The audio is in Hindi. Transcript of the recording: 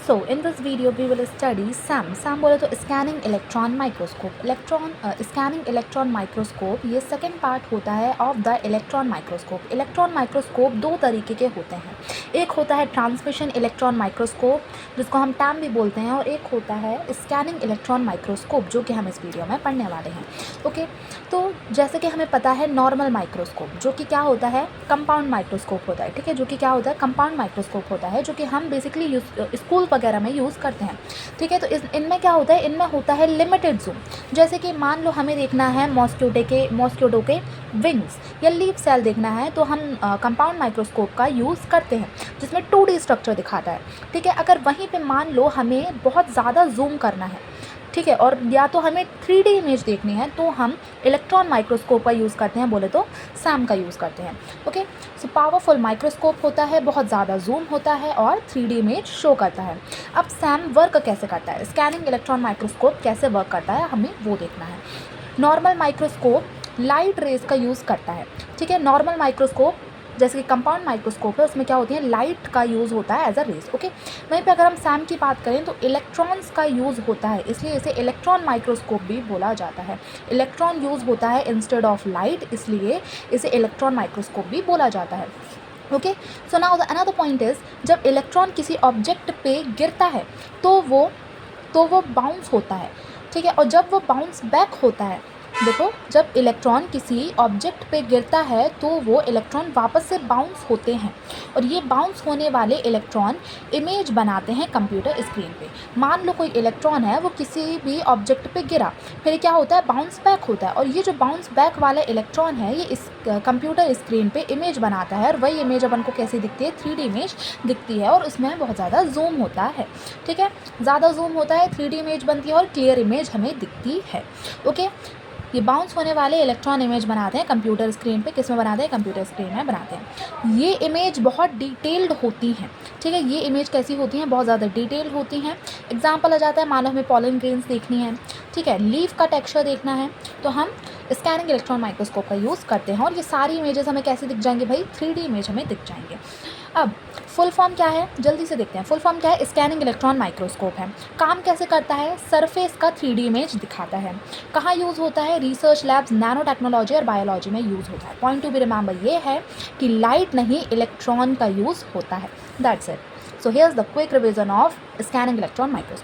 So in this video we will study SAM बोले तो scanning electron microscope. Scanning electron microscope ये सेकेंड पार्ट होता है of the electron microscope. Electron microscope दो तरीके के होते हैं, एक होता है ट्रांसमिशन इलेक्ट्रॉन माइक्रोस्कोप जिसको हम टैम भी बोलते हैं, और एक होता है स्कैनिंग इलेक्ट्रॉन माइक्रोस्कोप जो कि हम इस वीडियो में पढ़ने वाले हैं। ओके, तो जैसे कि हमें पता है नॉर्मल माइक्रोस्कोप जो कि क्या होता है, कंपाउंड माइक्रोस्कोप होता है। ठीक है, जो कि क्या होता है, कंपाउंड माइक्रोस्कोप होता है, जो कि हम बेसिकली स्कूल वगैरह में यूज़ करते हैं। ठीक है, तो इनमें क्या होता है, इनमें होता है लिमिटेड जूम। जैसे कि मान लो हमें देखना है मॉस्किटो के विंग्स या लीफ सेल देखना है, तो हम कंपाउंड माइक्रोस्कोप का यूज़ करते हैं जिसमें 2D स्ट्रक्चर दिखाता है। ठीक है, अगर वहीं पे मान लो हमें बहुत ज़्यादा जूम करना है, ठीक है, और या तो हमें 3D इमेज देखनी है, तो हम इलेक्ट्रॉन माइक्रोस्कोप का यूज़ करते हैं, बोले तो सैम का यूज़ करते हैं। ओके, सो पावरफुल माइक्रोस्कोप होता है, बहुत ज़्यादा जूम होता है और 3D इमेज शो करता है। अब सैम वर्क कैसे करता है, स्कैनिंग इलेक्ट्रॉन माइक्रोस्कोप कैसे वर्क करता है, हमें वो देखना है। नॉर्मल माइक्रोस्कोप लाइट रेज का यूज़ करता है। ठीक है, नॉर्मल माइक्रोस्कोप जैसे कि कंपाउंड माइक्रोस्कोप है, उसमें क्या होती है, लाइट का यूज़ होता है एज अ रेज। ओके, वहीं पे अगर हम सैम की बात करें तो इलेक्ट्रॉन्स का यूज़ होता है, इसलिए इसे इलेक्ट्रॉन माइक्रोस्कोप भी बोला जाता है। इलेक्ट्रॉन यूज़ होता है इंस्टेड ऑफ लाइट, इसलिए इसे इलेक्ट्रॉन माइक्रोस्कोप भी बोला जाता है। Okay, so now the another point is, जब इलेक्ट्रॉन किसी ऑब्जेक्ट पे गिरता है तो वो बाउंस होता है। ठीक है, और जब वो बाउंस बैक होता है, देखो, जब इलेक्ट्रॉन किसी ऑब्जेक्ट पे गिरता है तो वो इलेक्ट्रॉन वापस से बाउंस होते हैं, और ये बाउंस होने वाले इलेक्ट्रॉन इमेज बनाते हैं कंप्यूटर स्क्रीन पे। मान लो कोई इलेक्ट्रॉन है, वो किसी भी ऑब्जेक्ट पे गिरा, फिर क्या होता है, बाउंस बैक होता है, और ये जो बाउंस बैक वाला इलेक्ट्रॉन है ये इस कंप्यूटर स्क्रीन पे इमेज बनाता है, और वही इमेज अपन को कैसी दिखती है, 3D इमेज दिखती है, और उसमें बहुत ज़्यादा जूम होता है। ठीक है, ज़्यादा जूम होता है, 3D इमेज बनती है और क्लियर इमेज हमें दिखती है। ओके, ये बाउंस होने वाले इलेक्ट्रॉन इमेज बनाते हैं कंप्यूटर स्क्रीन पे। किस में बनाते हैं, कंप्यूटर स्क्रीन में बनाते हैं। ये इमेज बहुत डिटेल्ड होती हैं। ठीक है, ये इमेज कैसी होती हैं, बहुत ज़्यादा डिटेल्ड होती हैं। एग्जांपल आ जाता है, मान लो हमें पॉलन ग्रेन्स देखनी है, ठीक है, लीफ का टेक्सचर देखना है, तो हम स्कैनिंग इलेक्ट्रॉन माइक्रोस्कोप का यूज़ करते हैं, और ये सारी इमेजेस हमें कैसे दिख जाएंगे भाई, 3D इमेज हमें दिख जाएंगे। अब फुल फॉर्म क्या है, जल्दी से देखते हैं। फुल फॉर्म क्या है, स्कैनिंग इलेक्ट्रॉन माइक्रोस्कोप है। काम कैसे करता है, सरफेस का 3D इमेज दिखाता है। कहाँ यूज़ होता है, रिसर्च लैब्स, नैनो टेक्नोलॉजी और बायोलॉजी में यूज़ होता है। पॉइंट टू बी रिमेंबर ये है कि लाइट नहीं, इलेक्ट्रॉन का यूज़ होता है। That's it. So here's the quick revision of scanning electron microscope.